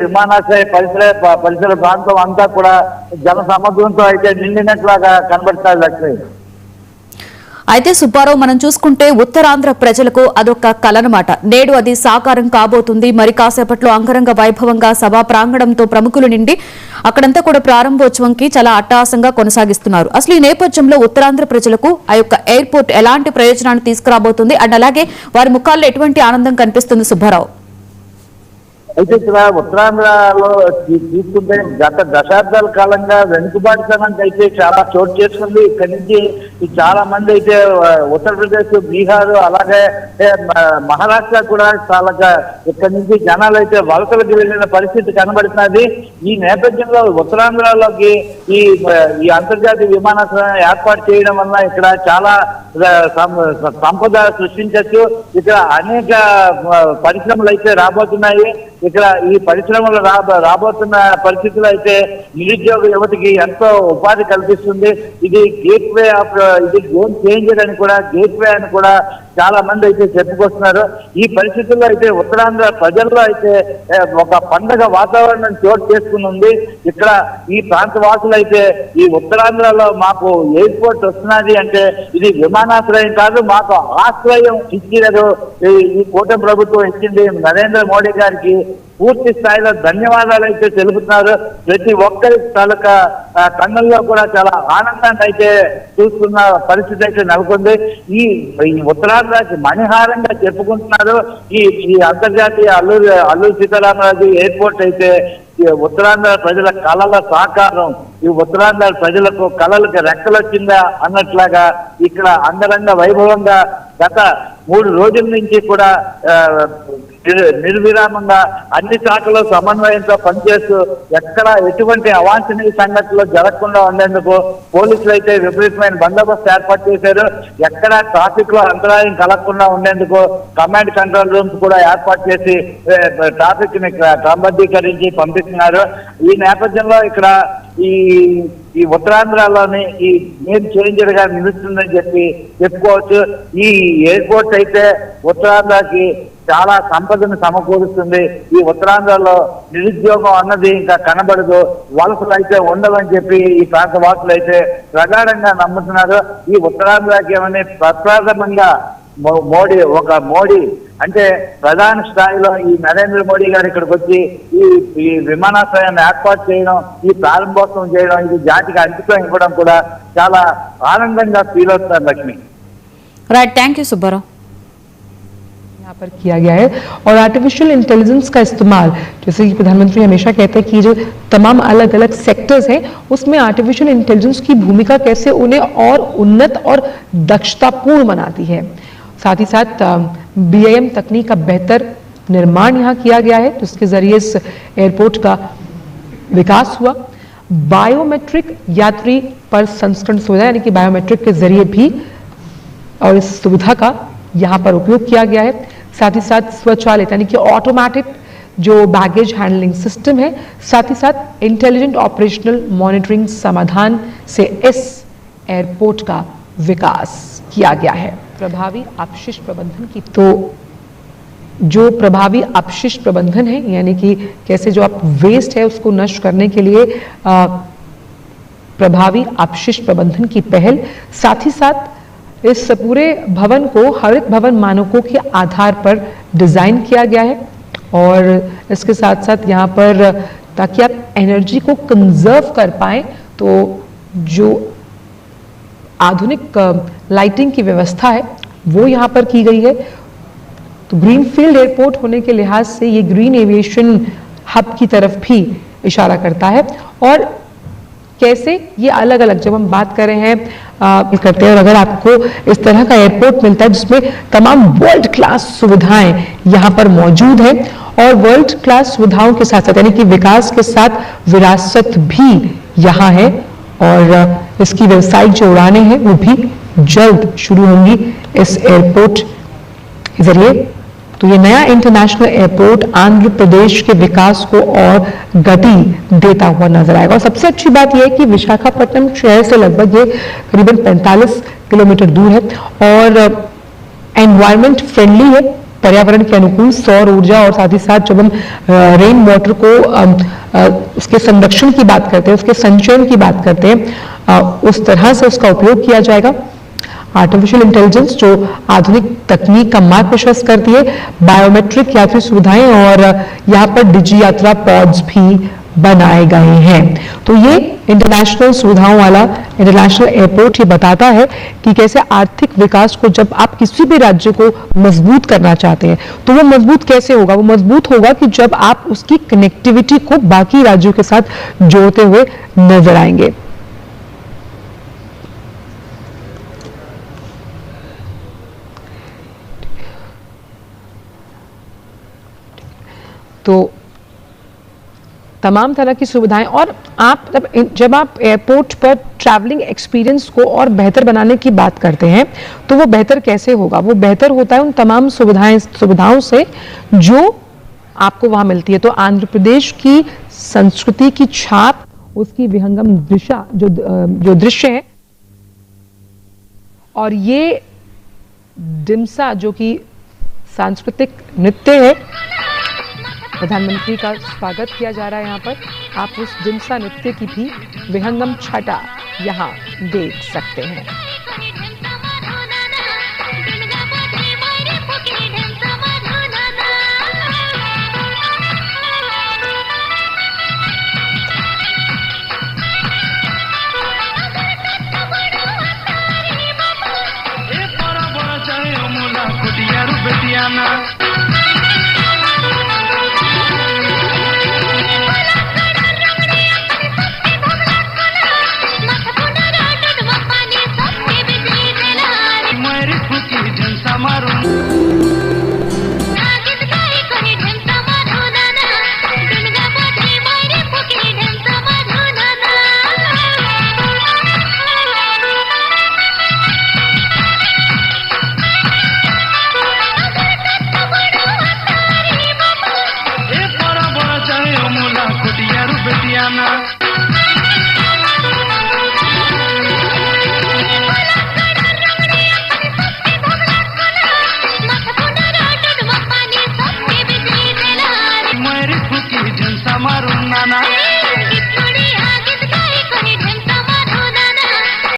విమానాశ్రయ పరిసర ప్రాంతం అంతా కూడా జన సముద్రంతో అయితే నిండినట్లాగా కనబడుతుంది లక్ష్మి. అయితే సుబ్బారావు, మనం చూసుకుంటే ఉత్తరాంధ్ర ప్రజలకు అదొక కలనమాట. నేడు అది సాకారం కాబోతుంది. మరి కాసేపట్లో అంగరంగ వైభవంగా సభా ప్రాంగణంతో ప్రముఖులు నిండి అక్కడంతా కూడా ప్రారంభోత్సవంకి చాలా అట్టహాసంగా కొనసాగిస్తున్నారు. అసలు ఈ నేపథ్యంలో ఉత్తరాంధ్ర ప్రజలకు ఆ యొక్క ఎయిర్పోర్ట్ ఎలాంటి ప్రయోజనాన్ని తీసుకురాబోతుంది అండ్ అలాగే వారి ముఖాల్లో ఎటువంటి ఆనందం కనిపిస్తుంది సుబ్బారావు? అయితే ఇక్కడ ఉత్తరాంధ్రలో తీసుకుంటే గత దశాబ్దాల కాలంగా వెనుకబాటుతనానికి అయితే చాలా చోటు చేసుకుంది. ఇక్కడి నుంచి చాలా మంది అయితే ఉత్తరప్రదేశ్, బీహార్, అలాగే మహారాష్ట్ర కూడా చాలా ఇక్కడి నుంచి జనాలు అయితే వలసలకు వెళ్ళిన పరిస్థితి కనబడుతున్నది. ఈ నేపథ్యంలో ఉత్తరాంధ్రలోకి ఈ అంతర్జాతీయ విమానాశ్రయం ఏర్పాటు చేయడం వల్ల ఇక్కడ చాలా సంపద సృష్టించవచ్చు. ఇక్కడ అనేక పరిశ్రమలు అయితే రాబోతున్నాయి. ఇక్కడ ఈ పరిశ్రమలు రాబోతున్న పరిస్థితులు అయితే నిరుద్యోగ యువతికి ఎంతో ఉపాధి కల్పిస్తుంది. ఇది గేట్వే ఆఫ్ ఇది గేమ్ చేంజర్ అని కూడా, గేట్వే అని కూడా చాలా మంది అయితే చెప్పుకొస్తున్నారు. ఈ పరిస్థితుల్లో అయితే ఉత్తరాంధ్ర ప్రజల్లో అయితే ఒక పండగ వాతావరణం చోటు చేసుకుని ఉంది. ఇక్కడ ఈ ప్రాంత వాసులు అయితే ఈ ఉత్తరాంధ్రలో మాకు ఎయిర్పోర్ట్ వస్తున్నది అంటే ఇది విమానాశ్రయం కాదు, మాకు ఆశ్రయం ఇచ్చినారు ఈ కూటమి ప్రభుత్వం ఇచ్చింది. నరేంద్ర మోడీ గారికి పూర్తి స్థాయిలో ధన్యవాదాలు అయితే తెలుపుతున్నారు. ప్రతి ఒక్కరి తాలూకా కన్నుల్లో కూడా చాలా ఆనందాన్ని అయితే చూస్తున్న పరిస్థితి అయితే నెలకొంది. ఈ ఉత్తరాంధ్రకి మణిహారంగా చెప్పుకుంటున్నారు ఈ అంతర్జాతీయ అల్లూరి సీతారామరాజు ఎయిర్పోర్ట్ అయితే ఉత్తరాంధ్ర ప్రజల కళల సాకారం. ఈ ఉత్తరాంధ్ర ప్రజలకు కళలకు రెక్కలొచ్చిందా అన్నట్లాగా ఇక్కడ అంగరంగ వైభవంగా గత 3 రోజుల నుంచి కూడా నిర్విరామంగా అన్ని శాఖలు సమన్వయంతో పనిచేస్తూ ఎక్కడ ఎటువంటి అవాంఛనీయ సంఘటనలు జరగకుండా ఉండేందుకు పోలీసులు అయితే విపరీతమైన బందోబస్తు ఏర్పాటు చేశారు. ఎక్కడ ట్రాఫిక్ లో అంతరాయం కలగకుండా ఉండేందుకు కమాండ్ కంట్రోల్ రూమ్స్ కూడా ఏర్పాటు చేసి ట్రాఫిక్ ని క్రమబద్ధీకరించి పంపిస్తున్నారు. ఈ నేపథ్యంలో ఇక్కడ ఈ ఉత్తరాంధ్రలోని ఈ గేమ్ చేంజర్ గా నిలుస్తుందని చెప్పుకోవచ్చు. ఈ ఎయిర్పోర్ట్ అయితే ఉత్తరాంధ్రకి చాలా సంపదను సమకూరుస్తుంది. ఈ ఉత్తరాంధ్రలో నిరుద్యోగం అన్నది ఇంకా కనబడదు, వలసలు అయితే ఉండవని చెప్పి ఈ ప్రాంత వాసులు అయితే ప్రగాఢంగా నమ్ముతున్నారు. ఈ ఉత్తరాంధ్రకి ఏమని ప్రప్రథమంగా మోడీ అంటే ప్రధాన స్థాయిలో ఈ నరేంద్ర మోడీ గారు ఇక్కడికి వచ్చి ఈ విమానాశ్రయాన్ని ఏర్పాటు చేయడం, ఈ ప్రారంభోత్సవం చేయడం, ఇది జాతికి అంకితం ఇవ్వడం కూడా చాలా ఆనందంగా ఫీల్ అవుతున్నారు Lakshmi. Right, thank you Subbarao. यहाँ पर किया गया है और आर्टिफिशियल इंटेलिजेंस का इस्तेमाल, जैसे कि प्रधानमंत्री हमेशा कहते हैं कि जो तमाम अलग अलग सेक्टर्स हैं उसमें आर्टिफिशियल इंटेलिजेंस की भूमिका कैसे उन्हें और उन्नत और दक्षतापूर्ण बनाती है। साथ ही साथ BIM तकनीक का बेहतर निर्माण यहाँ किया गया है, जिसके जरिए इस एयरपोर्ट का विकास हुआ। बायोमेट्रिक यात्री पर संस्करण सुविधा यानी कि बायोमेट्रिक के जरिए भी और इस सुविधा का यहाँ पर उपयोग किया गया है। साथ ही साथ स्वचालित यानी कि ऑटोमेटिक जो बैगेज हैंडलिंग सिस्टम है, साथ ही साथ इंटेलिजेंट ऑपरेशनल मॉनिटरिंग समाधान से इस एयरपोर्ट का विकास किया गया है। प्रभावी अपशिष्ट प्रबंधन की, तो जो प्रभावी अपशिष्ट प्रबंधन है यानी कि कैसे जो आप वेस्ट है उसको नष्ट करने के लिए प्रभावी अपशिष्ट प्रबंधन की पहल, साथ ही साथ इस पूरे भवन को हरित भवन मानकों के आधार पर डिजाइन किया गया है और इसके साथ साथ यहाँ पर ताकि आप एनर्जी को कंजर्व कर पाएं तो जो आधुनिक लाइटिंग की व्यवस्था है वो यहाँ पर की गई है। तो ग्रीनफील्ड एयरपोर्ट होने के लिहाज से ये ग्रीन एविएशन हब की तरफ भी इशारा करता है और कैसे ये अलग अलग जब हम बात कर रहे हैं करते हैं और अगर आपको इस तरह का एयरपोर्ट मिलता है जिसमें तमाम वर्ल्ड क्लास सुविधाएं यहाँ पर मौजूद है और वर्ल्ड क्लास सुविधाओं के साथ साथ यानी कि विकास के साथ विरासत भी यहाँ है और इसकी व्यावसायिक जो उड़ानें हैं वो भी जल्द शुरू होंगी इस एयरपोर्ट के जरिए। तो ये नया इंटरनेशनल एयरपोर्ट आंध्र प्रदेश के विकास को और गति देता हुआ नजर आएगा और सबसे अच्छी बात यह है कि विशाखापट्टनम शहर से लगभग ये करीबन 45 किलोमीटर दूर है और एनवायरमेंट फ्रेंडली है पर्यावरण के अनुकूल सौर ऊर्जा और साथ ही साथ जब हम रेन वाटर को उसके संरक्षण की बात करते हैं, उसके संचयन की बात करते हैं, उस तरह से उसका उपयोग किया जाएगा। आर्टिफिशियल इंटेलिजेंस जो आधुनिक तकनीक का मार्ग प्रशस्त करती है, बायोमेट्रिक यात्री सुविधाएं और यहाँ पर डिजी यात्रा पॉड्स भी बनाए गए हैं। तो ये इंटरनेशनल सुविधाओं वाला इंटरनेशनल एयरपोर्ट ये बताता है कि कैसे आर्थिक विकास को, जब आप किसी भी राज्य को मजबूत करना चाहते हैं तो वो मजबूत कैसे होगा? वो मजबूत होगा कि जब आप उसकी कनेक्टिविटी को बाकी राज्यों के साथ जोड़ते हुए नजर आएंगे। तो तमाम तरह की सुविधाएं, और आप जब आप एयरपोर्ट पर ट्रैवलिंग एक्सपीरियंस को और बेहतर बनाने की बात करते हैं तो वो बेहतर कैसे होगा? वो बेहतर होता है उन तमाम सुविधाओं से जो आपको वहां मिलती है। तो आंध्र प्रदेश की संस्कृति की छाप, उसकी विहंगम दिशा जो दृश्य है, और ये डिम्सा जो कि सांस्कृतिक नृत्य है, प्रधानमंत्री का स्वागत किया जा रहा है यहाँ पर। आप उस डिम्सा नृत्य की भी विहंगम छटा यहाँ देख सकते हैं।